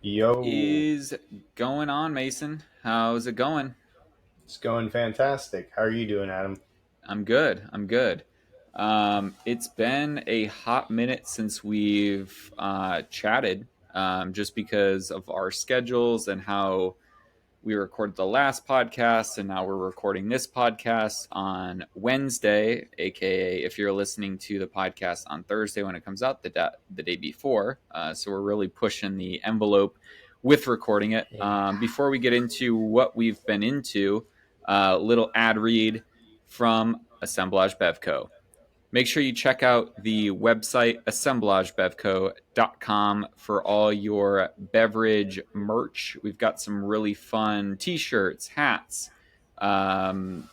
What Yo, is going on, Mason? How's it going? it's going fantastic. How are you doing, Adam? I'm good. I'm good. It's been a hot minute since we've chatted, just because of our schedules and how we recorded the last podcast, and now we're recording this podcast on Wednesday, aka if you're listening to the podcast on Thursday when it comes out the day before. So we're really pushing the envelope with recording it. Yeah. Before we get into what we've been into, little ad read from Assemblage Bevco. Make sure you check out the website assemblagebevco.com for all your beverage merch. We've got some really fun t-shirts, hats. Um,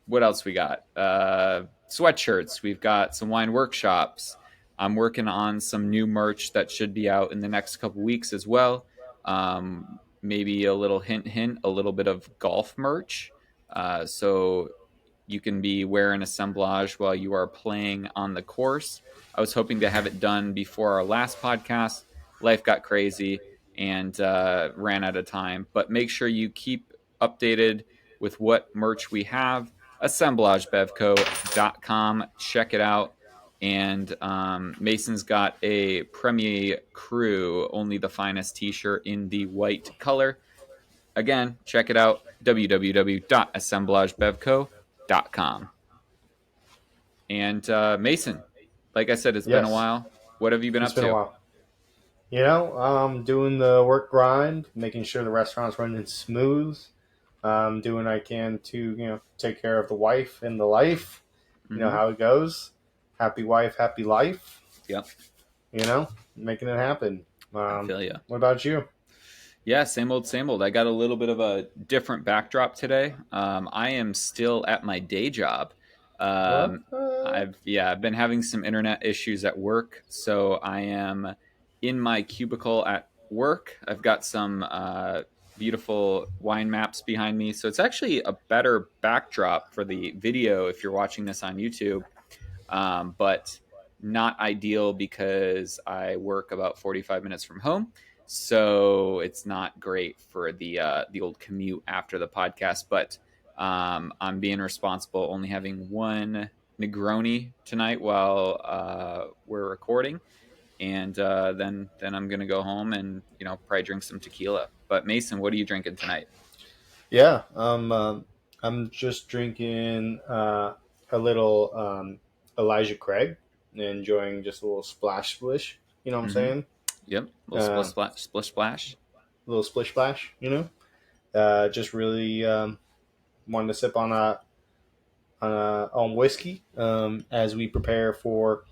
what else we got? Sweatshirts. We've got some wine workshops. I'm working on some new merch that should be out in the next couple weeks as well. Maybe a little hint, a little bit of golf merch. So you can be wearing assemblage while you are playing on the course. I was hoping to have it done before our last podcast. Life got crazy and ran out of time. But make sure you keep updated with what merch we have. AssemblageBevco.com. Check it out. And Mason's got a Premier Crew, only the finest t shirt in the white color. Again, check it out, www.assemblagebevco.com. And Mason, like I said, it's been a Yes, while. What have you been it's up been a to? while. Doing the work grind, making sure the restaurant's running smooth. Doing what I can to, take care of the wife and the life. You know Mm-hmm. how it goes. Happy wife, happy life. Yep, Making it happen. I feel you. What about you? Yeah, same old, same old. I got a little bit of a different backdrop today. I am still at my day job. What? Um, I've been having some internet issues at work, so I am in my cubicle at work. I've got some beautiful wine maps behind me, so it's actually a better backdrop for the video if you're watching this on YouTube. But not ideal because I work about 45 minutes from home. So it's not great for the old commute after the podcast. But I'm being responsible, only having one Negroni tonight while we're recording, and then I'm gonna go home and probably drink some tequila. But Mason, what are you drinking tonight? Yeah, I'm just drinking a little Elijah Craig, and enjoying just a little splash splish. You know what I'm Mm-hmm. saying? Yep, a little Uh, splish splash. a little splish splash. Just really wanted to sip on whiskey as we prepare for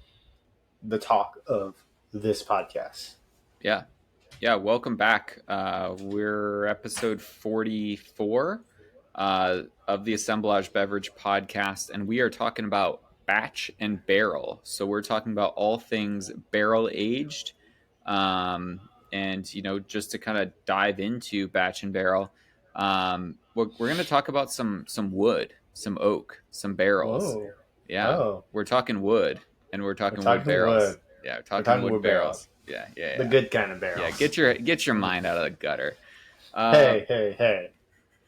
the talk of this podcast. Yeah, yeah, welcome back. We're episode 44 of the Assemblage Beverage Podcast, and we are talking about batch and barrel. So we're talking about all things barrel aged. And, just to kind of dive into batch and barrel, we're going to talk about some wood, some oak, some barrels. Oh, Yeah, oh, we're talking wood, and we're we're talking wood talking barrels. wood. Yeah, we're We're talking talking wood wood barrels. barrels. Yeah, yeah, The yeah. good kind of Yeah, barrels. get your mind out of the gutter. Uh, Hey, hey, hey!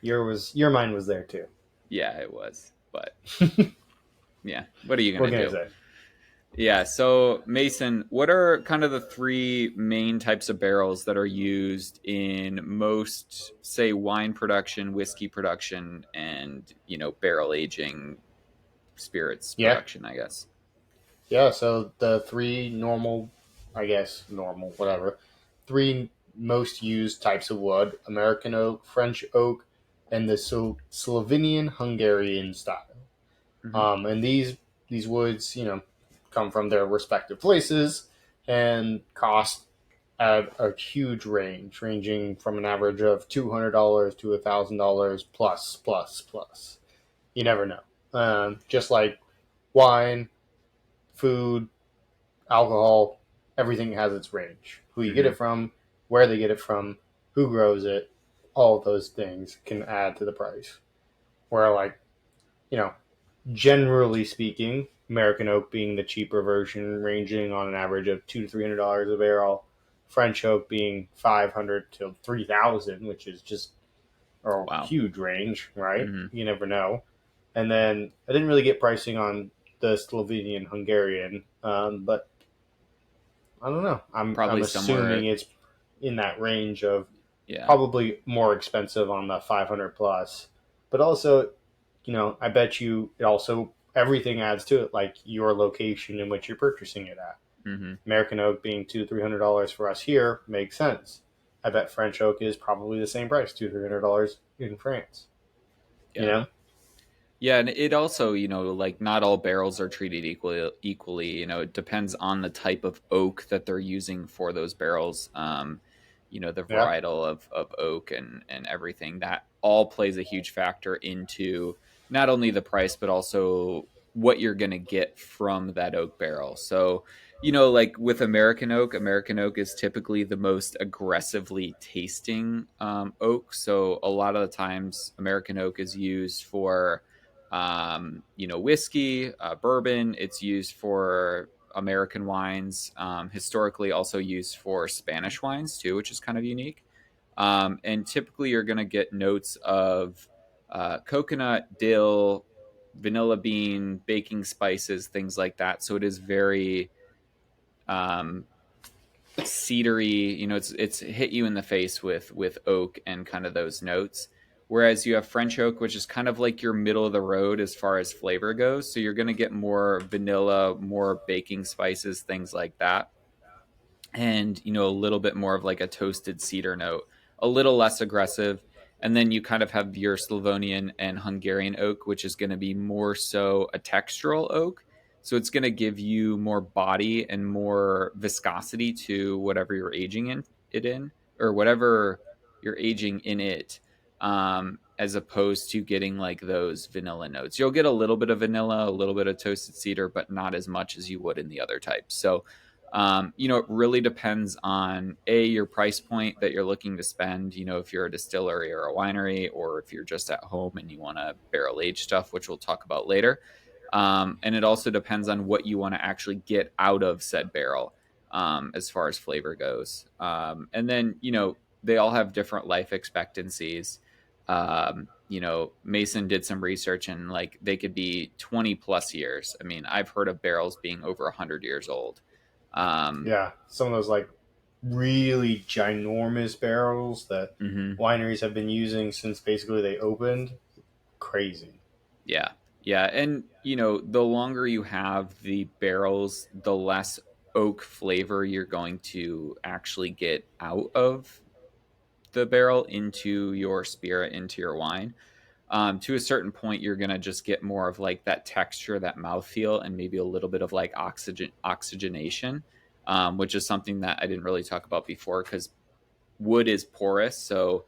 Your mind was there too. yeah, it was, but yeah, what are you What gonna can I do? say? Yeah, so Mason, what are kind of the three main types of barrels that are used in most, say, wine production, whiskey production, and barrel aging, spirits Yeah, production? I guess. yeah. So the three normal, I guess normal, whatever. Three most used types of wood: American oak, French oak, and the Slovenian Hungarian style. Hmm. And these woods, come from their respective places and cost at a huge range, ranging from an average of $200 to $1,000 plus, plus, plus. You never know. Just like wine, food, alcohol, everything has its range. Who you get Hmm. it from, where they get it from, who grows it, all of those things can add to the price. Where, like, you know, generally speaking, American oak being the cheaper version, ranging on an average of $200 to $300 a barrel. French oak being 500 to 3,000, which is just a Wow. huge range, right? Mm-hmm. You never know. And then I didn't really get pricing on the Slovenian Hungarian, but I don't know. I'm Probably assuming somewhere. it's in that range of Yeah. probably more expensive on the 500 plus, but also, I bet you it also everything adds to it, like your location in which you're purchasing it at. Mm-hmm. American oak being $200-300 for us here makes sense. I bet French oak is probably the same price, $200-300 in France. You Yeah. know? Yeah, and it also, like not all barrels are treated equally. It depends on the type of oak that they're using for those barrels. The Yeah. varietal of oak and everything. That all plays a huge factor into not only the price, but also what you're gonna get from that oak barrel. So, like with American oak is typically the most aggressively tasting oak. So a lot of the times American oak is used for whiskey, bourbon. It's used for American wines, historically also used for Spanish wines too, which is kind of unique. And typically you're going to get notes of coconut, dill, vanilla bean, baking spices, things like that. So it is very um, cedary. It's hit you in the face with oak and kind of those notes. Whereas you have French oak, which is kind of like your middle of the road as far as flavor goes. So you're going to get more vanilla, more baking spices, things like that, and a little bit more of like a toasted cedar note, a little less aggressive. And then you kind of have your Slavonian and Hungarian oak, which is going to be more so a textural oak. So it's going to give you more body and more viscosity to whatever you're aging in it in, or whatever you're aging in it, as opposed to getting like those vanilla notes. You'll get a little bit of vanilla, a little bit of toasted cedar, but not as much as you would in the other types. So it really depends on your price point that you're looking to spend. If you're a distillery or a winery, or if you're just at home and you want to barrel age stuff, which we'll talk about later. And it also depends on what you want to actually get out of said barrel, as far as flavor goes. And then they all have different life expectancies. Mason did some research, and like they could be 20 plus years. I mean, I've heard of barrels being over 100 years old. Um, Yeah. Some of those like really ginormous barrels that mhm. wineries have been using since basically they opened. Crazy. Yeah. Yeah. And, the longer you have the barrels, the less oak flavor you're going to actually get out of the barrel into your spirit, into your wine. To a certain point, you're going to just get more of like that texture, that mouthfeel, and maybe a little bit of like oxygenation, which is something that I didn't really talk about before because wood is porous. So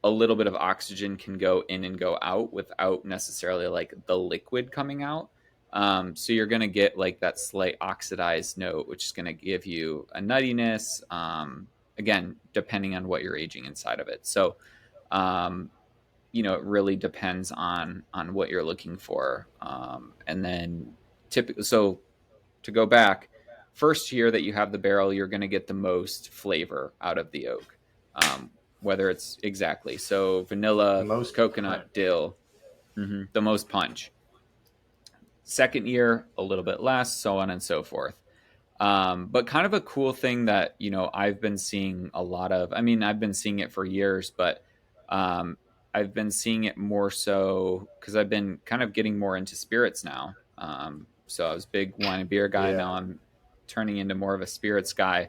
a little bit of oxygen can go in and go out without necessarily like the liquid coming out. So you're going to get like that slight oxidized note, which is going to give you a nuttiness. Again, depending on what you're aging inside of it. So, um, it really depends on what you're looking for. And then typically, so to go back, first year that you have the barrel, you're going to get the most flavor out of the oak. Whether it's exactly so The vanilla, most coconut, punch. dill, the most punch. Second year, a little bit less, so on and so forth. But kind of a cool thing that I've been seeing a lot of. I mean, I've been seeing it for years, but um, I've been seeing it more so because I've been kind of getting more into spirits now. So I was a big wine and beer guy. Now Yeah. I'm turning into more of a spirits guy.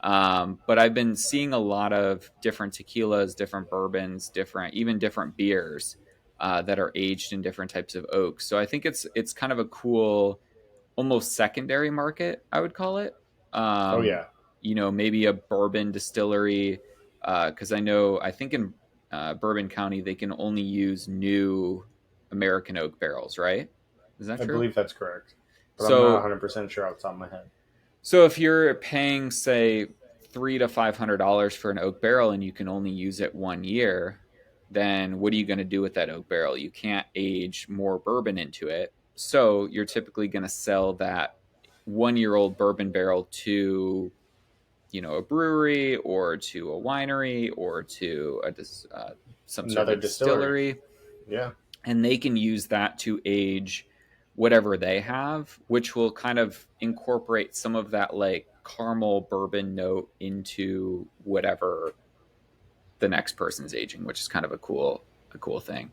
But I've been seeing a lot of different tequilas, different bourbons, different beers that are aged in different types of oaks. So I think it's kind of a cool, almost secondary market, I would call it. Oh Um, yeah. Maybe a bourbon distillery, because I think in Bourbon County they can only use new American oak barrels, right? Is that I true? believe that's correct, but I'm not So 100% sure off the top of my head. So if you're paying, say, $300 to $500 for an oak barrel and you can only use it 1 year, then what are you going to do with that oak barrel? You can't age more bourbon into it. So you're typically going to sell that 1 year old bourbon barrel to a brewery or to a winery or to some sort of Another a distillery. distillery, Yeah. and they can use that to age whatever they have, which will kind of incorporate some of that like caramel bourbon note into whatever the next person's aging, which is kind of a cool thing.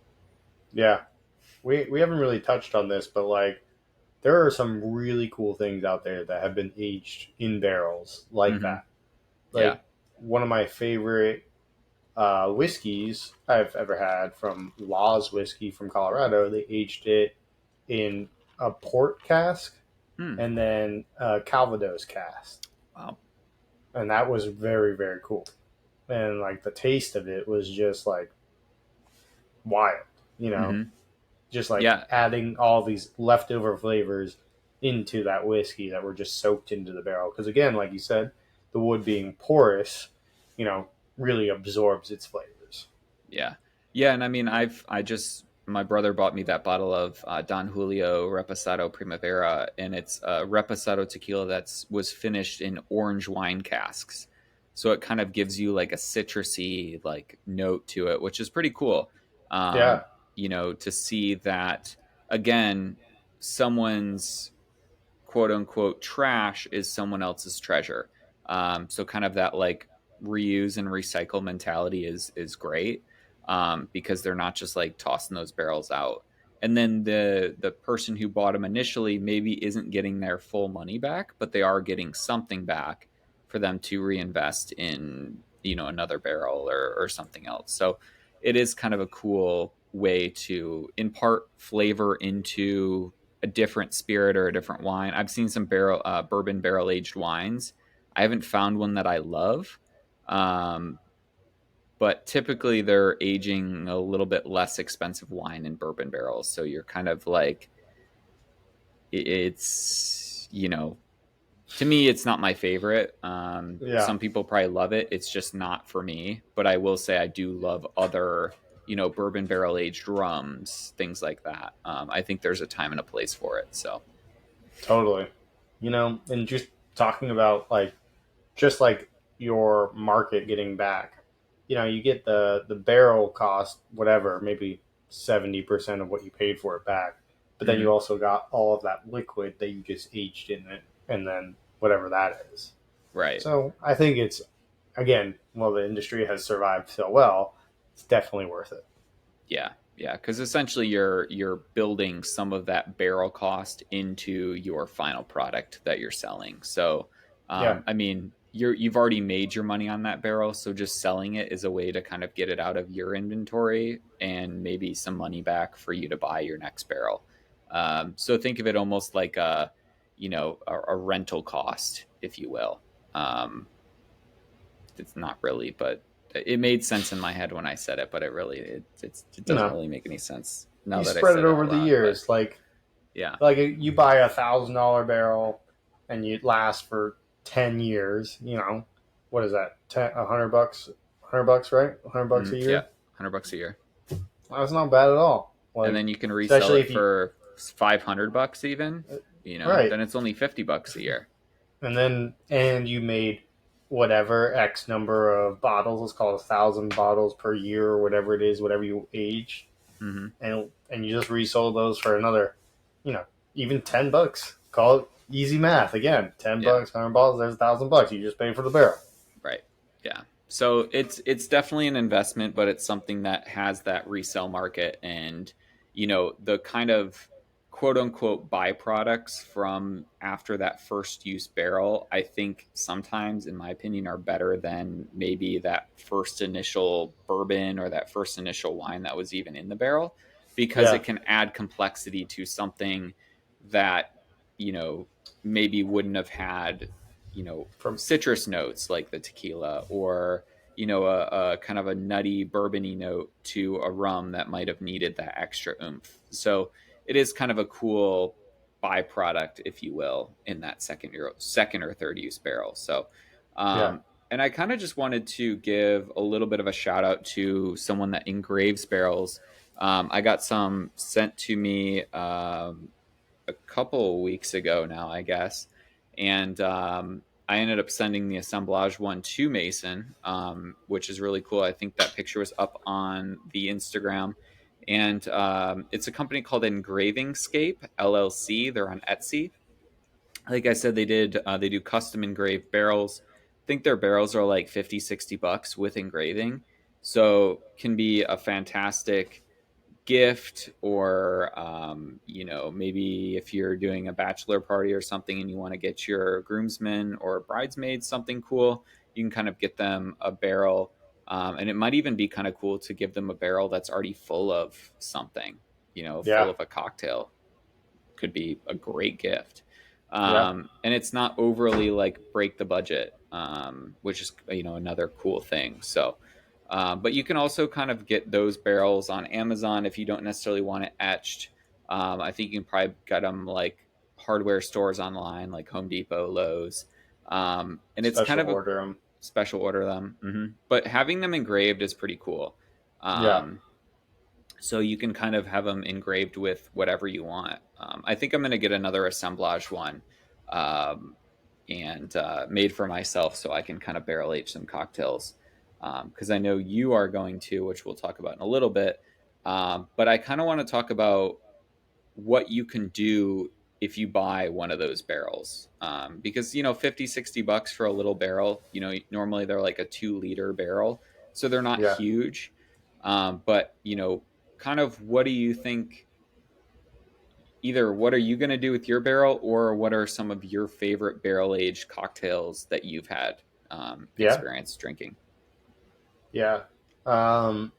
Yeah. We haven't really touched on this, but like there are some really cool things out there that have been aged in barrels like Mm-hmm. that. Yeah. Like one of my favorite whiskeys I've ever had from Law's Whiskey from Colorado. They aged it in a port cask Hmm. and then a Calvados cask, Wow. and that was very very cool. And like the taste of it was just like wild, you know, Mm-hmm. just like Yeah. adding all these leftover flavors into that whiskey that were just soaked into the barrel. Because again, like you said, the wood being porous, you know, really absorbs its flavors. Yeah. Yeah. And I mean, my brother bought me that bottle of Don Julio Reposado Primavera, and it's Reposado tequila was finished in orange wine casks. So it kind of gives you like a citrusy like note to it, which is pretty cool. Yeah, Um, to see that again, someone's quote unquote trash is someone else's treasure. So kind of that like reuse and recycle mentality is great, because they're not just like tossing those barrels out. And then the person who bought them initially maybe isn't getting their full money back, but they are getting something back for them to reinvest in another barrel or something else. So it is kind of a cool way to impart flavor into a different spirit or a different wine. I've seen some bourbon barrel aged wines. I haven't found one that I love, um, but typically they're aging a little bit less expensive wine in bourbon barrels. So you're kind of like, it's to me it's not my favorite. yeah, Some people probably love it. It's just not for me. But I will say I do love other bourbon barrel aged rums, things like that. I think there's a time and a place for it. So. totally. You know, and just talking about like just like your market getting back, you know, you get the barrel cost whatever, maybe 70% of what you paid for it back, but then Mhm. you also got all of that liquid that you just aged in it, and then whatever that is. Right. So I think it's again, well, the industry has survived so well, it's definitely worth it. Yeah, yeah, because essentially you're building some of that barrel cost into your final product that you're selling. So, Yeah, I mean, you've already made your money on that barrel, so just selling it is a way to kind of get it out of your inventory and maybe some money back for you to buy your next barrel. So think of it almost like a rental cost, if you will. Um, it's not really, but it made sense in my head when I said it, but it you doesn't know, really make any sense now you that I spread it said it over out the loud. But years. yeah, Like you buy $1,000 barrel, and you last for 10 years. You know, what is that? 100 bucks, $100, right? $100 a yeah, year. $100 a year, That's not bad at all. and Like then you can resell especially it if you for $500 even. right, Then it's only $50 a year. and you made whatever X number of bottles. Let's call it 1,000 bottles per year or whatever it is, whatever you age, Hmm. and you just resold those for another, you know, even $10. Call it easy math again. ten Yeah, bucks, 100 bottles. There's $1,000. You just pay for the barrel. right. Yeah. So it's definitely an investment, but it's something that has that resale market, and the kind of quote unquote byproducts from after that first use barrel, I think sometimes, in my opinion, are better than maybe that first initial bourbon or that first initial wine that was even in the barrel, because Yeah, it can add complexity to something that you know maybe wouldn't have had from citrus notes like the tequila, or a kind of a nutty bourbony note to a rum that might have needed that extra oomph. So it is kind of a cool byproduct, if you will, in that second or third use barrel. So yeah, and I kind of just wanted to give a little bit of a shout out to someone that engraves barrels. I got some sent to me a couple weeks ago now, I guess. And I ended up sending the assemblage one to Mason, which is really cool. I think that picture was up on the Instagram. And it's a company called Engravingscape LLC. They're on Etsy. Like I said, they do custom engraved barrels. I think their barrels are like 50, $60 with engraving. So can be a fantastic gift, or maybe if you're doing a bachelor party or something and you want to get your groomsmen or bridesmaids something cool, you can kind of get them a barrel. And it might even be kind of cool to give them a barrel that's already full of something, full Yeah. of a cocktail. Could be a great gift. Yeah. And it's not overly like break the budget, which is another cool thing. So but you can also kind of get those barrels on Amazon if you don't necessarily want it etched. I think you can probably get them like hardware stores online, like Home Depot, Lowe's. And it's kind Special of a order them. special order them. But having them engraved is pretty cool. Yeah. Um, so you can kind of have them engraved with whatever you want. I think I'm going to get another assemblage one, um, and made for myself, so I can kind of barrel age some cocktails, because I know you are going to, which we'll talk about in a little bit. But I kind of want to talk about what you can do if you buy one of those barrels, because 50, $60 for a little barrel. Normally they're like a 2 liter barrel, so they're not Yeah. huge. But kind of what do you think, either what are you going to do with your barrel, or what are some of your favorite barrel aged cocktails that you've had Yeah. experience drinking? Yeah. Um,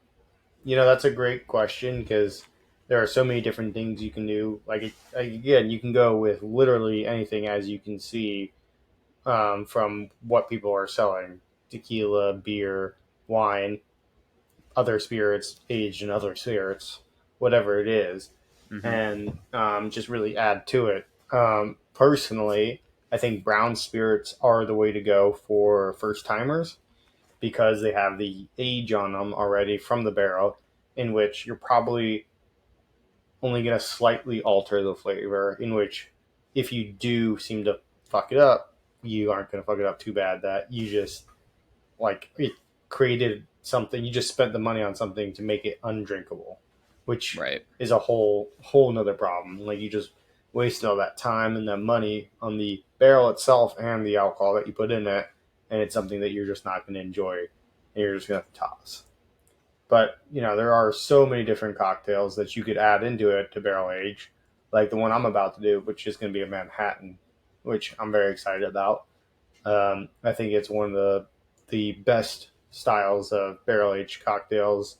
that's a great question because there are so many different things you can do. Again, you can go with literally anything, as you can see, from what people are selling: tequila, beer, wine, other spirits, aged in other spirits, whatever it is, Hmm. and just really add to it. Personally, I think brown spirits are the way to go for first timers because they have the age on them already from the barrel, in which you're probably only going to slightly alter the flavor. In which, if you do seem to fuck it up, you aren't going to fuck it up too bad that you just like it created something. You just spent the money on something to make it undrinkable, which Right. is a whole nother problem. Like you just wasted all that time and that money on the barrel itself and the alcohol that you put in it, and it's something that you're just not going to enjoy, and you're just going to have to toss. But there are so many different cocktails that you could add into it to barrel age, like the one I'm about to do, which is going to be a Manhattan, which I'm very excited about. I think it's one of the best styles of barrel aged cocktails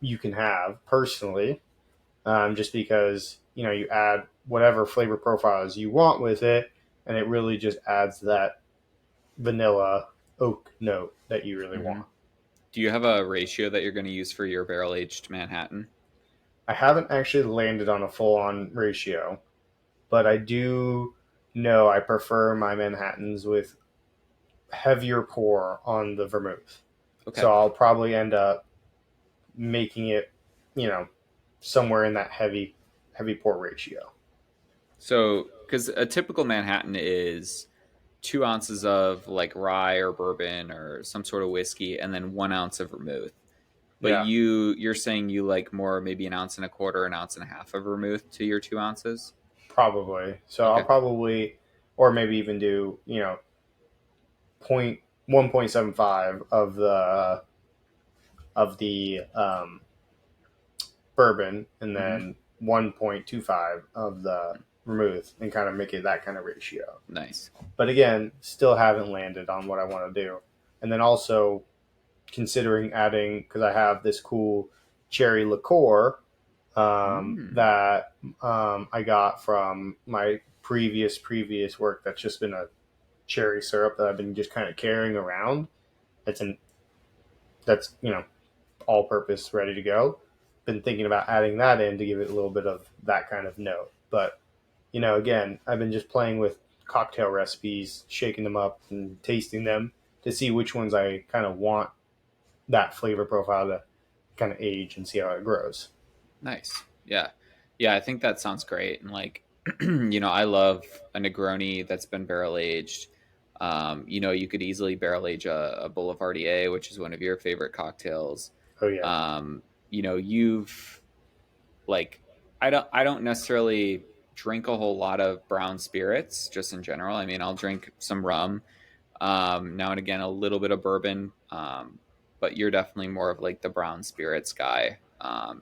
you can have personally, just because you add whatever flavor profiles you want with it, and it really just adds that vanilla oak note that you really Hmm. want. Do you have a ratio that you're going to use for your barrel aged Manhattan? I haven't actually landed on a full on ratio, but I do know I prefer my Manhattans with heavier pour on the vermouth. Okay. So I'll probably end up making it, you know, somewhere in that heavy pour ratio. So, because a typical Manhattan is 2 ounces of like rye or bourbon or some sort of whiskey, and then 1 ounce of vermouth. But Yeah, you're saying you like more, maybe an ounce and a quarter, an ounce and a half of vermouth to your 2 ounces. probably. So I'll Okay. probably, or maybe even do, point 1.75 of the bourbon, and Hmm. then 1.25 of the vermouth, and kind of make it that kind of ratio. Nice. But again, still haven't landed on what I want to do. And then also considering adding, because I have this cool cherry liqueur Mm. that I got from my previous work. That's just been a cherry syrup that I've been just kind of carrying around. That's an that's all purpose, ready to go. Been thinking about adding that in to give it a little bit of that kind of note. But again, I've been just playing with cocktail recipes, shaking them up and tasting them to see which ones I kind of want that flavor profile to kind of age and see how it grows. Nice. Yeah. Yeah, I think that sounds great. And like, I love a Negroni that's been barrel aged. You could easily barrel age a Boulevardier, which is one of your favorite cocktails. Oh yeah. Um, you've like I don't necessarily drink a whole lot of brown spirits just in general. I mean, I'll drink some rum, now and again, a little bit of bourbon. But you're definitely more of like the brown spirits guy,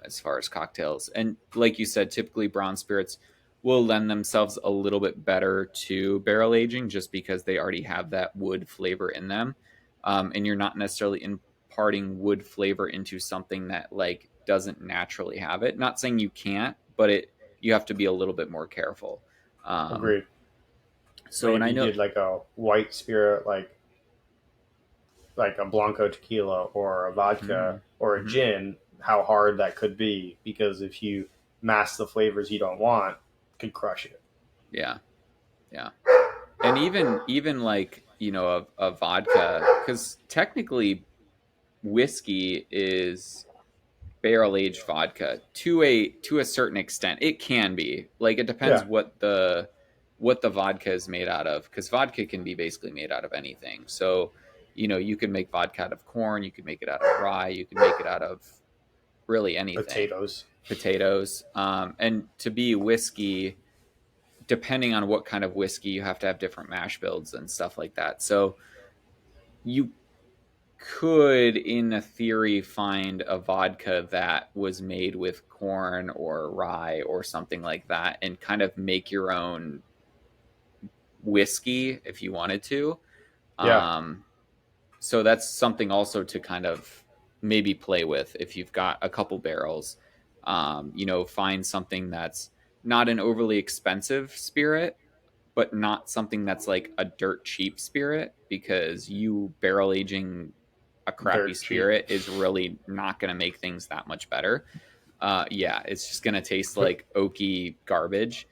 as far as cocktails. And like you said, typically brown spirits will lend themselves a little bit better to barrel aging just because they already have that wood flavor in them. And you're not necessarily imparting wood flavor into something that like doesn't naturally have it. Not saying you can't, but you have to be a little bit more careful. Um, Agreed. so, and Maybe I you know, did like a white spirit, like a blanco tequila or a vodka or a mhm. gin. How hard that could be, because if you mask the flavors you don't want, it could crush it. Yeah, yeah. And even like a vodka, because technically whiskey is barrel aged vodka to a certain extent. It can be like, it depends Yeah, what the vodka is made out of, because vodka can be basically made out of anything. So you can make vodka out of corn, you could make it out of rye, you can make it out of really anything, potatoes. potatoes. And to be whiskey, depending on what kind of whiskey, you have to have different mash builds and stuff like that. So you could, in a theory, find a vodka that was made with corn or rye or something like that and kind of make your own whiskey if you wanted to. Yeah, Um, so that's something also to kind of maybe play with if you've got a couple barrels. Find something that's not an overly expensive spirit, but not something that's like a dirt cheap spirit, because you barrel aging a crappy dirt cheap. spirit is really not going to make things that much better. Yeah, it's just going to taste like oaky garbage.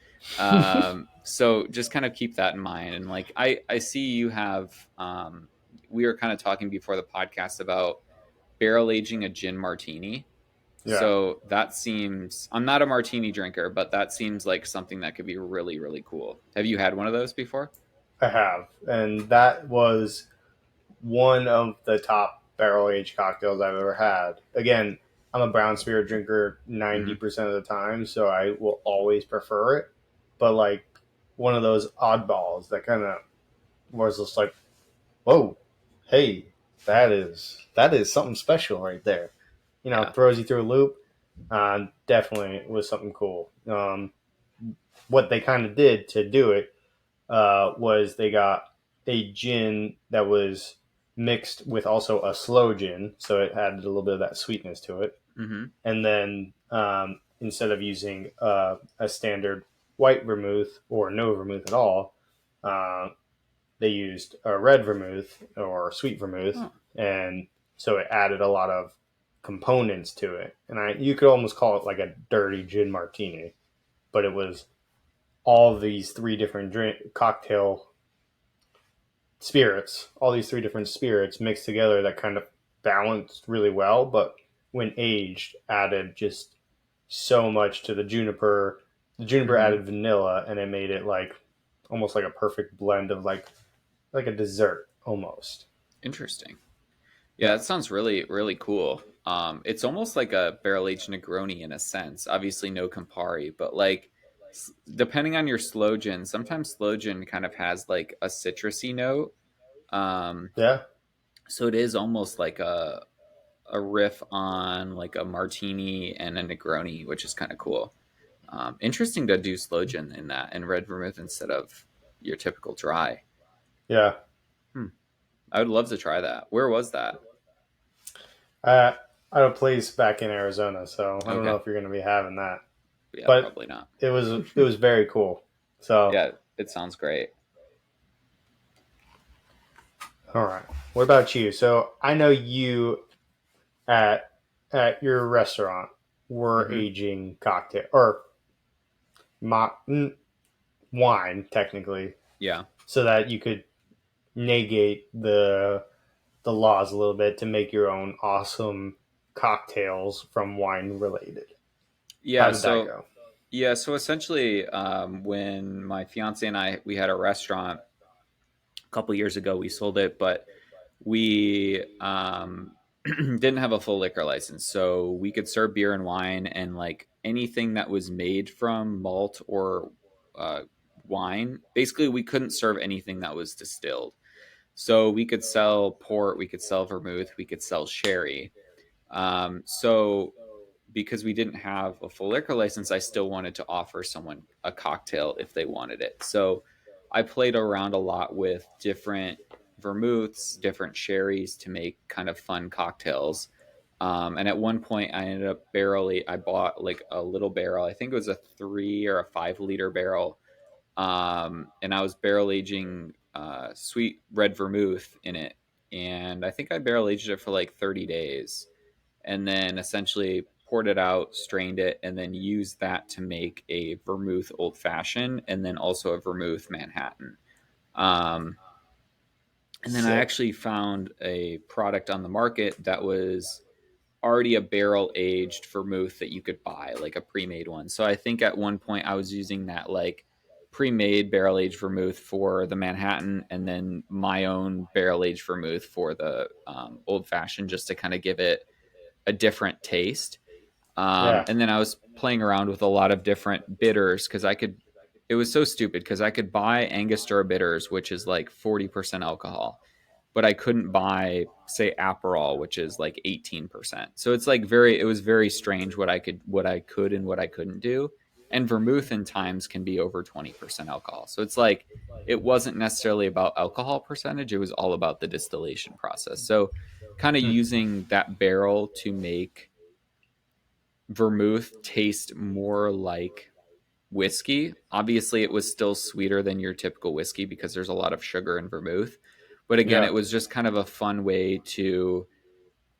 So just kind of keep that in mind. And like, I see you have, we were kind of talking before the podcast about barrel aging a gin martini. Yeah, So that seems, I'm not a martini drinker, but that seems like something that could be really, really cool. Have you had one of those before? I have, and that was one of the top barrel aged cocktails I've ever had. Again, I'm a brown spirit drinker Mm-hmm. 90% of the time, so I will always prefer it. But like one of those oddballs that kind of was just like, whoa, hey, that is something special right there. Yeah. Throws you through a loop. Definitely was something cool. What they kind of did to do it was they got a gin that was mixed with also a slow gin, so it had a little bit of that sweetness to it. Mm-hmm. And then instead of using a standard white vermouth or no vermouth at all, uh, they used a red vermouth or sweet vermouth, Oh, and so it added a lot of components to it. And you could almost call it like a dirty gin martini, but it was all these three different cocktail spirits, all these three different spirits mixed together that kind of balanced really well, but when aged, added just so much to the juniper. The juniper mm-hmm. added vanilla, and it made it like almost like a perfect blend of like a dessert almost. Interesting. Yeah, Yeah, that sounds really, really cool. It's almost like a barrel aged Negroni in a sense. Obviously, no Campari, but like, depending on your slow gin, sometimes slow gin kind of has like a citrusy note. Um, yeah, so it is almost like a riff on like a martini and a Negroni, which is kind of cool. Interesting to do slow gin in that and red vermouth instead of your typical dry. yeah. Hmm. I would love to try that. Where was that? I have a place back in Arizona, so I don't know Okay. if you're going to be having that, Yeah, but probably not. it was very cool. So, Yeah, it sounds great. all right. What about you? So I know you at your restaurant were Hmm. aging cocktail or wine technically, Yeah. so that you could negate the laws a little bit to make your own awesome cocktails from wine related. How Yeah. did that So, go? yeah. So essentially, when my fiance and I, we had a restaurant couple years ago we sold it, but we didn't have a full liquor license, so we could serve beer and wine, and like anything that was made from malt or uh, wine. Basically, we couldn't serve anything that was distilled. So we could sell port, we could sell vermouth, we could sell sherry. So because we didn't have a full liquor license, I still wanted to offer someone a cocktail if they wanted it. So I played around a lot with different vermouths, different sherries to make kind of fun cocktails. And at one point, I ended up I bought like a little barrel. I think it was a 3 or a 5 liter barrel. And I was barrel aging sweet red vermouth in it. And I think I barrel aged it for like 30 days, and then essentially poured it out, strained it, and then used that to make a vermouth old fashioned and then also a vermouth Manhattan. Um, and then I Sick. actually found a product on the market that was already a barrel aged vermouth that you could buy, like a pre made one. So I think at one point I was using that like pre made barrel aged vermouth for the Manhattan, and then my own barrel aged vermouth for the old fashioned, just to kind of give it a different taste. Yeah. And then I was playing around with a lot of different bitters because I could. It was so stupid because I could buy Angostura bitters, which is like 40% alcohol, but I couldn't buy, say, Aperol, which is like 18%. So it's like it was very strange what I could and what I couldn't do. And vermouth in times can be over 20% alcohol. So it's like it wasn't necessarily about alcohol percentage, it was all about the distillation process. So kind of Hmm. using that barrel to make vermouth taste more like whiskey. Obviously, it was still sweeter than your typical whiskey because there's a lot of sugar in vermouth. But again, Yeah. it was just kind of a fun way to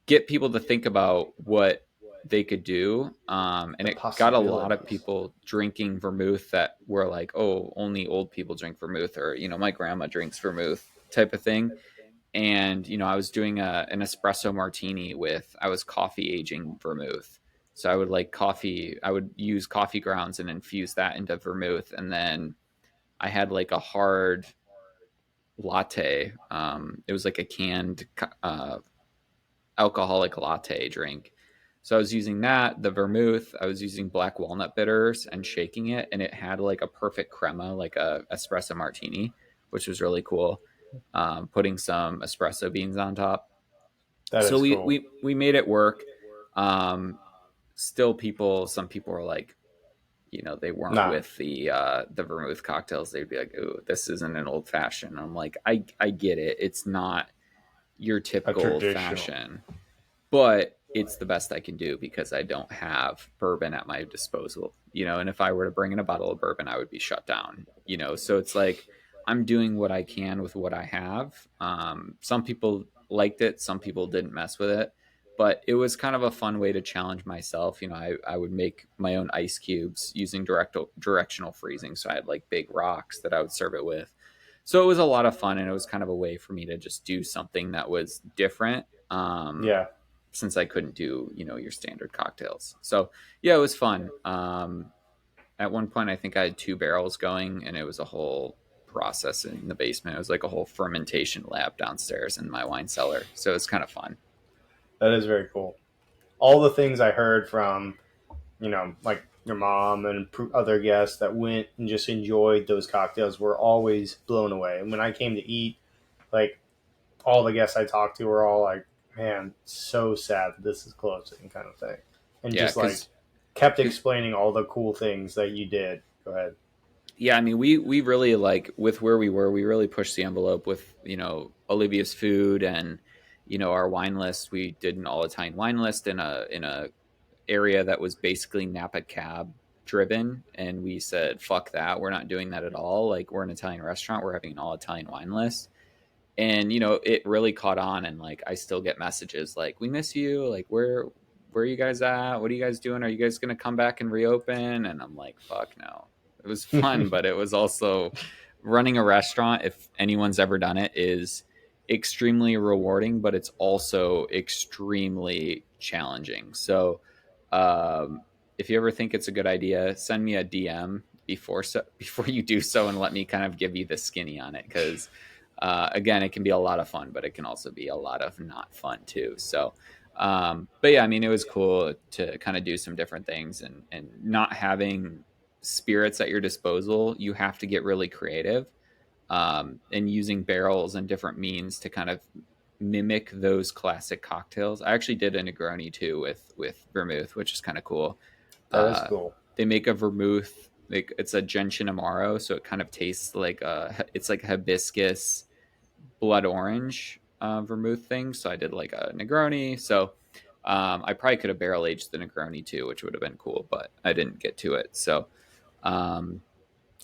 get people to think about what they could do. And The it got a lot of possibilities. people drinking vermouth that were like, oh, only old people drink vermouth, or, my grandma drinks vermouth type of thing. And I was doing an espresso martini with I was coffee aging vermouth. So I would like coffee, I would use coffee grounds and infuse that into vermouth, and then I had like a hard latte. It was like a canned alcoholic latte drink. So I was using that, the vermouth. I was using black walnut bitters and shaking it, and it had like a perfect crema, like a espresso martini, which was really cool. Putting some espresso beans on top. That So is we cool. we we made it work. Um, Still, some people are like, they weren't Nah, with the vermouth cocktails. They'd be like, "Ooh, this isn't an old fashioned." I'm like, I get it. It's not your a typical old traditional. fashioned, but it's the best I can do because I don't have bourbon at my disposal. And if I were to bring in a bottle of bourbon, I would be shut down. So it's like I'm doing what I can with what I have. Some people liked it, some people didn't mess with it, but it was kind of a fun way to challenge myself. I would make my own ice cubes using directional freezing. So I had like big rocks that I would serve it with. So it was a lot of fun, and it was kind of a way for me to just do something that was different. Yeah. Since I couldn't do, your standard cocktails. So yeah, it was fun. At one point, I think I had 2 barrels going, and it was a whole process in the basement. It was like a whole fermentation lab downstairs in my wine cellar. So it's kind of fun. That is very cool. All the things I heard from, like your mom and other guests that went and just enjoyed those cocktails were always blown away. And when I came to eat, like all the guests I talked to were all like, man, so sad that this is closing kind of thing. And Yeah, just like kept explaining all the cool things that you did. Go ahead. yeah, I mean, we really like with where we were, we really pushed the envelope with Olivia's food and our wine list. We did an all Italian wine list in a area that was basically Napa cab driven, and we said fuck that, we're not doing that at all. Like, we're an Italian restaurant, we're having an all Italian wine list. And it really caught on, and like I still get messages like, we miss you, like where are you guys at, what are you guys doing, are you guys gonna come back and reopen? And I'm like, fuck no. It was fun, but it was also running a restaurant, if anyone's ever done it, is extremely rewarding, but it's also extremely challenging. So um, if you ever think it's a good idea, send me a DM before you do so, and let me kind of give you the skinny on it, because Again, it can be a lot of fun, but it can also be a lot of not fun too. So, but yeah, I mean, it was cool to kind of do some different things, and not having spirits at your disposal, you have to get really creative, and using barrels and different means to kind of mimic those classic cocktails. I actually did a Negroni too with vermouth, which is kind of cool. That is Uh, cool. they make a vermouth, like it's a gentian amaro, so it kind of tastes like it's like hibiscus blood orange vermouth thing. So I did like a Negroni. So I probably could have barrel aged the Negroni too, which would have been cool, but I didn't get to it. So um,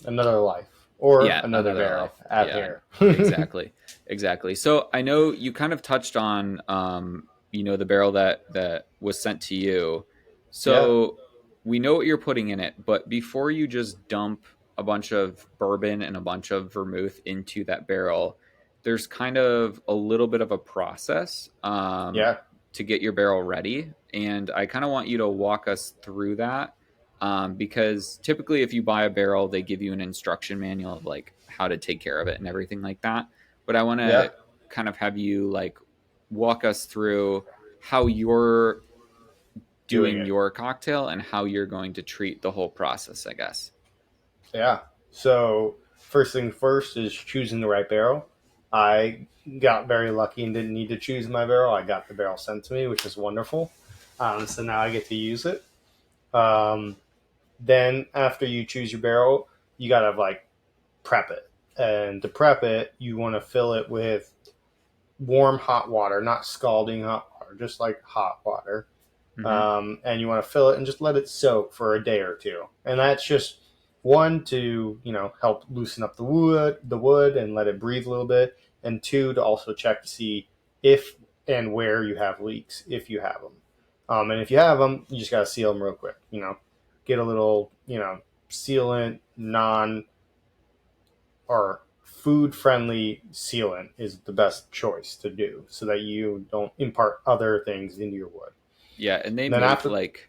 Another life or yeah, another another barrel life. at Yeah, here. exactly, exactly. So I know you kind of touched on, the barrel that was sent to you. Yeah, So we know what you're putting in it, but before you just dump a bunch of bourbon and a bunch of vermouth into that barrel, there's kind of a little bit of a process, yeah, to get your barrel ready, and I kind of want you to walk us through that, because typically if you buy a barrel they give you an instruction manual of like how to take care of it and everything like that, but I want yeah. to kind of have you like walk us through how you're Doing doing it. your cocktail and how you're going to treat the whole process, I guess. Yeah. So first thing first is choosing the right barrel. I got very lucky and didn't need to choose my barrel. I got the barrel sent to me, which is wonderful. So now I get to use it. Um, then after you choose your barrel, you gotta like prep it. And to prep it, you want to fill it with warm hot water, not scalding hot water, just like hot water. Mm-hmm. And you want to fill it and just let it soak for a day or two. And that's just one to help loosen up the wood and let it breathe a little bit, and two to also check to see if and where you have leaks if you have them. And if you have them, you just gotta seal them real quick. Get a little sealant, non or food friendly sealant is the best choice to do so that you don't impart other things into your wood. Yeah, and they And then make after, like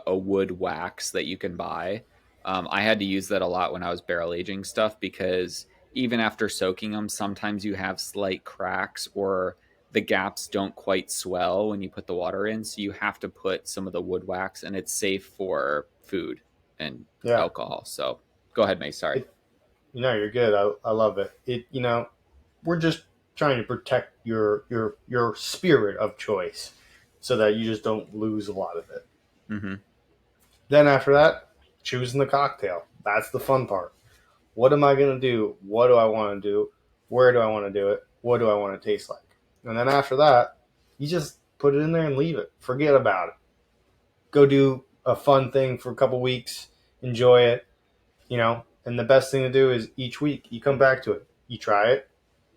a wood wax that you can buy. I had to use that a lot when I was barrel aging stuff because even after soaking them, sometimes you have slight cracks or the gaps don't quite swell when you put the water in. So you have to put some of the wood wax, and it's safe for food and yeah, alcohol. So go ahead, May. Sorry. it, you're good. I love it. We're just trying to protect your spirit of choice so that you just don't lose a lot of it. Mm-hmm. Then after that, choosing the cocktail. That's the fun part. What am I going to do? What do I want to do? Where do I want to do it? What do I want to taste like? And then after that, you just put it in there and leave it. Forget about it. Go do a fun thing for a couple weeks. Enjoy it. And the best thing to do is each week you come back to it. You try it.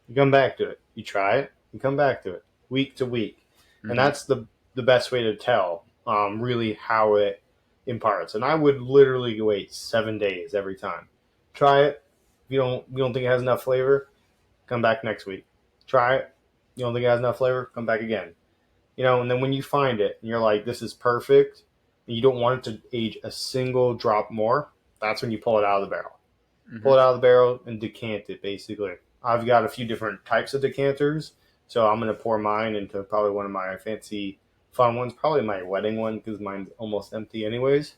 You come back to it. You try it. You come back to it. Week to week. And Mm-hmm. that's the best way to tell really how it imparts. And I would literally wait 7 days every time. Try it. If you don't think it has enough flavor, come back next week. Try it. You don't think it has enough flavor, come back again. And then when you find it and you're like, this is perfect, and you don't want it to age a single drop more, that's when you pull it out of the barrel. Mm-hmm. Pull it out of the barrel and decant it, basically. I've got a few different types of decanters, so I'm going to pour mine into probably one of my fancy fun ones, probably my wedding one because mine's almost empty anyways,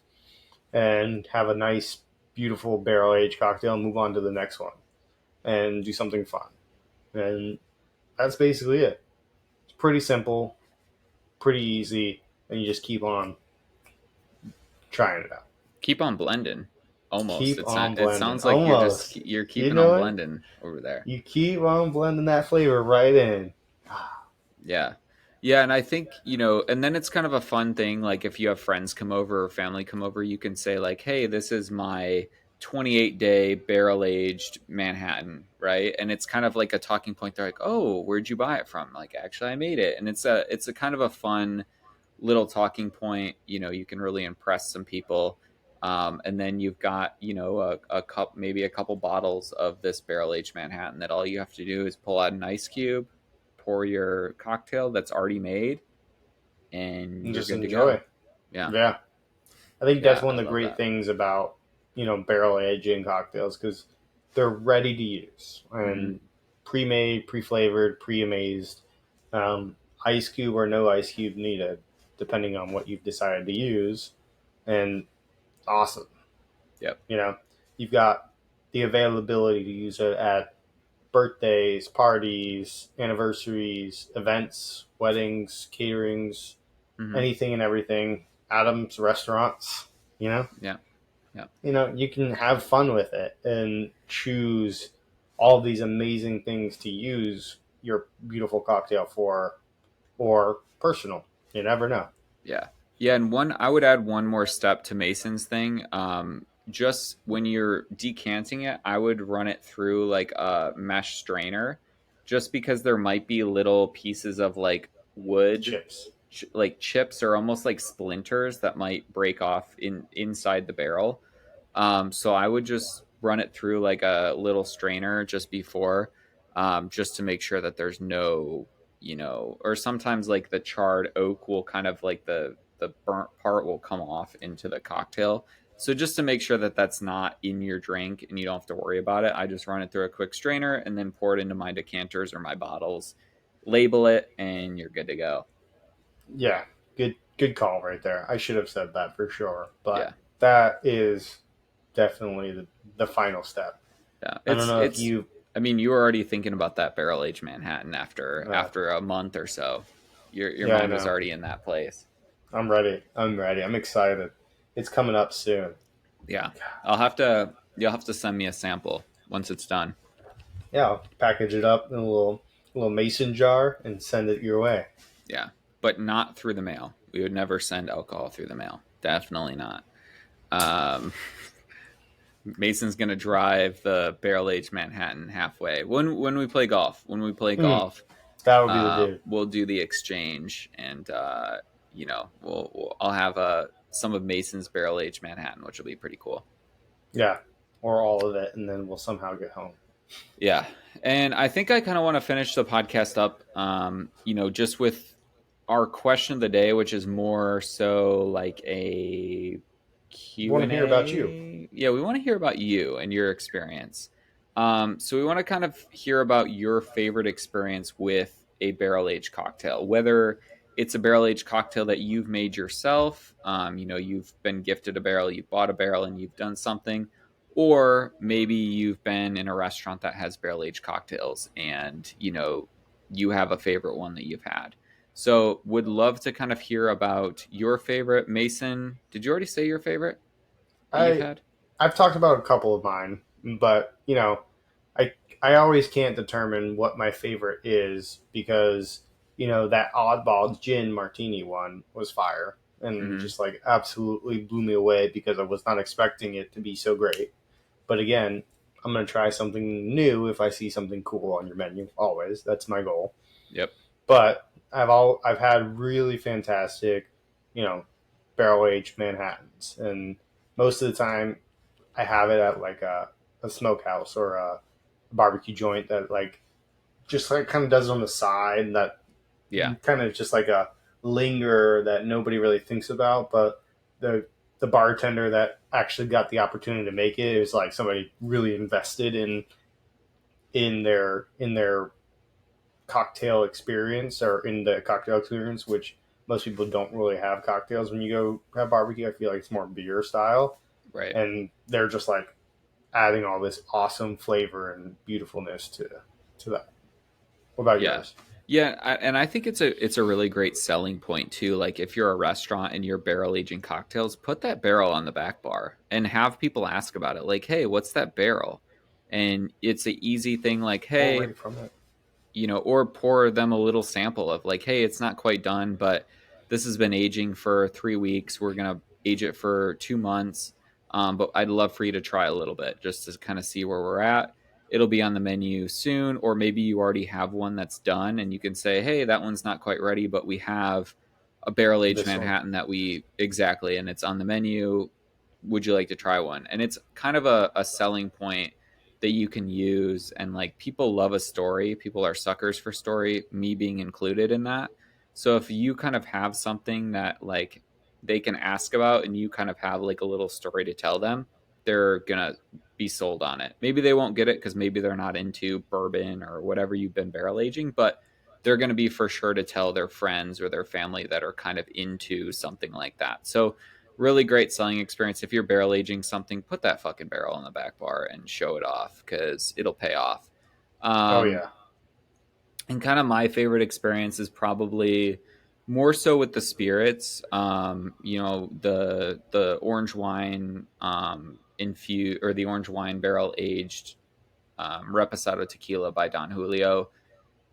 and have a nice, beautiful barrel aged cocktail and move on to the next one and do something fun. And that's basically it. It's pretty simple, pretty easy, and you just keep on trying it out. Keep on blending. Almost. Keep on It blending. sounds like Almost. you're You keeping on know it? blending over there. You keep on blending that flavor right in. Yeah. Yeah, and I think, and then it's kind of a fun thing. Like if you have friends come over or family come over, you can say, like, hey, this is my 28-day barrel aged Manhattan, right? And it's kind of like a talking point. They're like, oh, where'd you buy it from? Like, actually, I made it. And it's a kind of a fun little talking point. You can really impress some people. And then you've got, a cup, maybe a couple bottles of this barrel aged Manhattan that all you have to do is pull out an ice cube, pour your cocktail that's already made, and And you're just good to go. enjoy. Yeah. Yeah. I think that's Yeah. one I of the love great that. things about, barrel aging cocktails because they're ready to use. Hmm. And pre-made, pre-flavored, pre-amazed, ice cube or no ice cube needed, depending on what you've decided to use. And awesome. Yep. You know, you've got the availability to use it at birthdays, parties, anniversaries, events, weddings, caterings, Mm-hmm. anything and everything. Adams restaurants, you know, Yeah. Yeah. you can have fun with it and choose all these amazing things to use your beautiful cocktail for, or personal. You never know. Yeah. Yeah. And I would add one more step to Mason's thing. Just when you're decanting it, I would run it through like a mesh strainer just because there might be little pieces of like wood, Chips. like chips or almost like splinters that might break off inside the barrel. So I would just run it through like a little strainer just before, just to make sure that there's no, or sometimes like the charred oak will kind of like the burnt part will come off into the cocktail. So just to make sure that that's not in your drink and you don't have to worry about it, I just run it through a quick strainer and then pour it into my decanters or my bottles, label it, and you're good to go. Yeah, good call right there. I should have said that for sure, but Yeah. that is definitely the final step. Yeah, I don't know if it's. you. I mean, you were already thinking about that barrel aged Manhattan Uh, after a month or so. Your yeah, I mind was know. already in that place. I'm ready. I'm ready. I'm excited. It's coming up soon. Yeah, I'll have to. You'll have to send me a sample once it's done. Yeah, I'll package it up in a little mason jar and send it your way. Yeah, but not through the mail. We would never send alcohol through the mail. Definitely not. Um, Mason's gonna drive the barrel aged Manhattan halfway when we play golf. When we play Mm, golf, that would be the dude. we'll do the exchange, and I'll have some of Mason's barrel aged Manhattan, which will be pretty cool. Yeah, or all of it, and then we'll somehow get home. Yeah, and I think I kind of want to finish the podcast up, just with our question of the day, which is more so like a Q Want to and hear about you? A. Yeah, we want to hear about you and your experience. So we want to kind of hear about your favorite experience with a barrel aged cocktail, whether it's a barrel aged cocktail that you've made yourself. You've been gifted a barrel, you bought a barrel, and you've done something, or maybe you've been in a restaurant that has barrel aged cocktails, and you have a favorite one that you've had. So, would love to kind of hear about your favorite. Mason, did you already say your favorite that you've I had? I've talked about a couple of mine, but I always can't determine what my favorite is because that oddball gin martini one was fire and Mm-hmm. just like absolutely blew me away because I was not expecting it to be so great. But again, I'm gonna try something new if I see something cool on your menu. Always, that's my goal. Yep. But I've had really fantastic, you know, barrel aged Manhattans, and most of the time I have it at like a smokehouse or a barbecue joint that like just like kind of does it on the side that Yeah. kind of just like a linger that nobody really thinks about, but the bartender that actually got the opportunity to make it is like somebody really invested in their cocktail experience or in the cocktail experience, which most people don't really have cocktails when you go have barbecue. I feel like it's more beer style, Right. and they're just like adding all this awesome flavor and beautifulness to that. What about Yeah. yours? Yeah, and I think it's a really great selling point too. Like if you're a restaurant and you're barrel aging cocktails, put that barrel on the back bar and have people ask about it. Like, hey, what's that barrel? And it's an easy thing. Like, Pour hey, right from it. or pour them a little sample of like, hey, it's not quite done, but this has been aging for 3 weeks. We're gonna age it for 2 months, but I'd love for you to try a little bit just to kind of see where we're at. It'll be on the menu soon, or maybe you already have one that's done, and you can say, hey, that one's not quite ready, but we have a barrel aged This one. Manhattan that we exactly, and it's on the menu. Would you like to try one? And it's kind of a selling point that you can use, and like people love a story, people are suckers for story, me being included in that. So if you kind of have something that like they can ask about and you kind of have like a little story to tell them, they're gonna be sold on it. Maybe they won't get it because maybe they're not into bourbon or whatever you've been barrel aging, but they're going to be for sure to tell their friends or their family that are kind of into something like that. So really great selling experience. If you're barrel aging something, put that fucking barrel in the back bar and show it off because it'll pay off. Oh Um, yeah. and kind of my favorite experience is probably more so with the spirits. The orange wine infused or the orange wine barrel aged reposado tequila by Don Julio.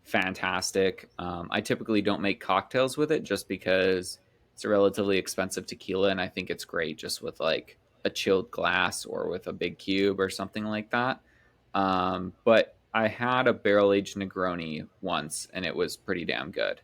Fantastic. I typically don't make cocktails with it just because it's a relatively expensive tequila, and I think it's great just with like a chilled glass or with a big cube or something like that. But I had a barrel aged Negroni once, and it was pretty damn good.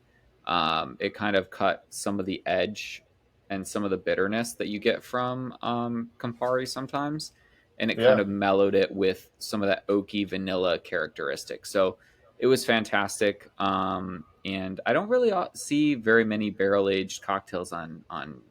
It kind of cut some of the edge and some of the bitterness that you get from Campari sometimes, and it kind Yeah. of mellowed it with some of that oaky vanilla characteristic. So it was fantastic. And I don't really see very many barrel aged cocktails on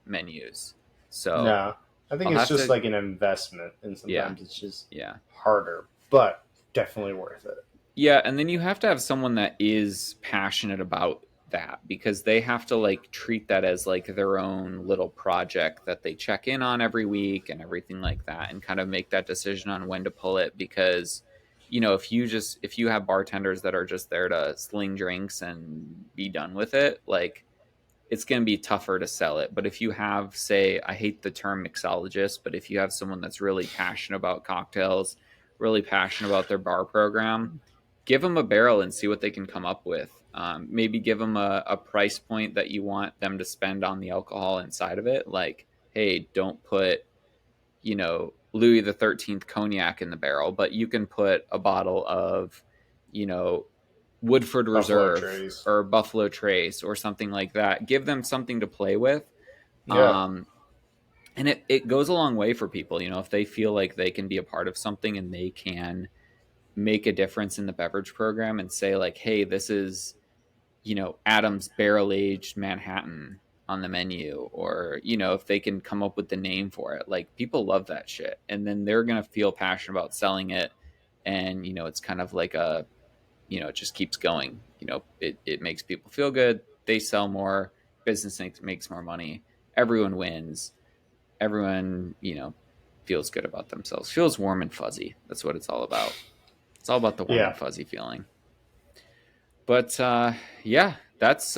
menus. So No, I think I'll it's have just to, like an investment, and yeah, sometimes it's just yeah. harder, but definitely worth it. Yeah, and then you have to have someone that is passionate about that because they have to like treat that as like their own little project that they check in on every week and everything like that and kind of make that decision on when to pull it because if you have bartenders that are just there to sling drinks and be done with it, like it's going to be tougher to sell it. But if you have, say, I hate the term mixologist, but if you have someone that's really passionate about cocktails, really passionate about their bar program, give them a barrel and see what they can come up with. Maybe give them a price point that you want them to spend on the alcohol inside of it. Like, hey, don't put, Louis the 13th cognac in the barrel, but you can put a bottle of, you know, Woodford Buffalo Reserve Trace. or Buffalo Trace or something like that. Give them something to play with. Yeah. Um, and it goes a long way for people, if they feel like they can be a part of something and they can make a difference in the beverage program and say like, hey, this is, Adam's barrel aged Manhattan on the menu, or, if they can come up with the name for it, like people love that shit. And then they're going to feel passionate about selling it. And, it's kind of like it just keeps going. It makes people feel good. They sell more. Business makes more money. Everyone wins. Everyone, feels good about themselves. Feels warm and fuzzy. That's what it's all about. It's all about the warm Yeah. and fuzzy feeling. But yeah, that's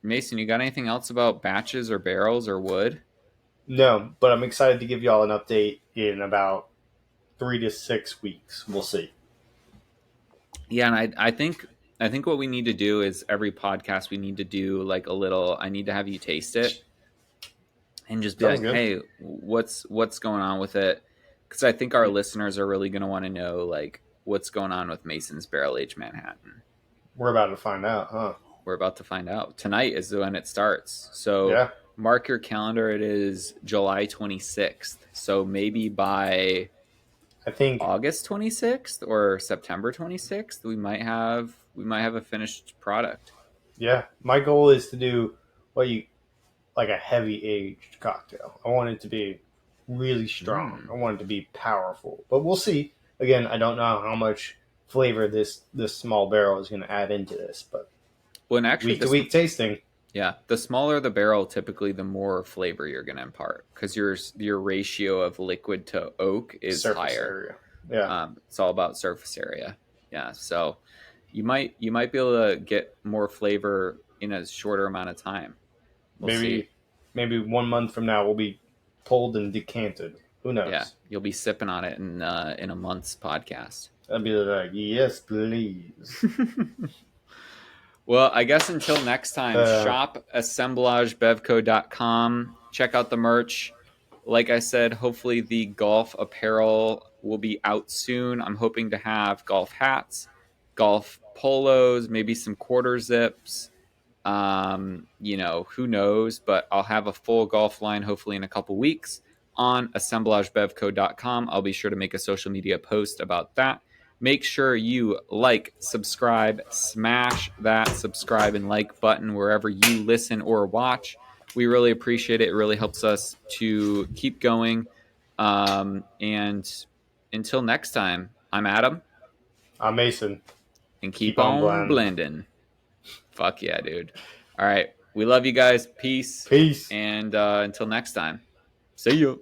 Mason. You got anything else about batches or barrels or wood? No, but I'm excited to give y'all an update in about 3 to 6 weeks. We'll see. Yeah, and I think what we need to do is every podcast we need to do like a little. I need to have you taste it and just be Sounds like, good. hey, what's going on with it? Because I think our listeners are really going to want to know like what's going on with Mason's Barrel Age Manhattan. We're about to find out, huh? We're about to find out. Tonight is when it starts. So Yeah. mark your calendar. It is July 26th. So maybe by I think, August 26th or September 26th, we might have a finished product. yeah, my goal is to do what you like a heavy aged cocktail. I want it to be really strong. I Mm. want it to be powerful. But we'll see. Again, I don't know how much flavor this small barrel is going to add into this, but Well, and actually, week to week tasting, the smaller the barrel, typically the more flavor you're going to impart because your ratio of liquid to oak is surface higher. area. Yeah. It's all about surface area. Yeah, so you might be able to get more flavor in a shorter amount of time. We'll see. Maybe 1 month from now we'll be pulled and decanted. Who Yeah, knows? you'll be sipping on it in a month's podcast. I'd be like, yes, please. Well, I guess until next time, Uh, shop assemblagebevco.com. Check out the merch. Like I said, hopefully the golf apparel will be out soon. I'm hoping to have golf hats, golf polos, maybe some quarter zips. Who knows, but I'll have a full golf line hopefully in a couple weeks on assemblagebevco.com. I'll be sure to make a social media post about that. Make sure you like, subscribe, smash that subscribe and like button wherever you listen or watch. We really appreciate it. It really helps us to keep going. And until next time, I'm Adam, I'm Mason. and keep Keep on on blending. blending. Fuck yeah, dude. All right. We love you guys. Peace. Peace. And until next time, see you.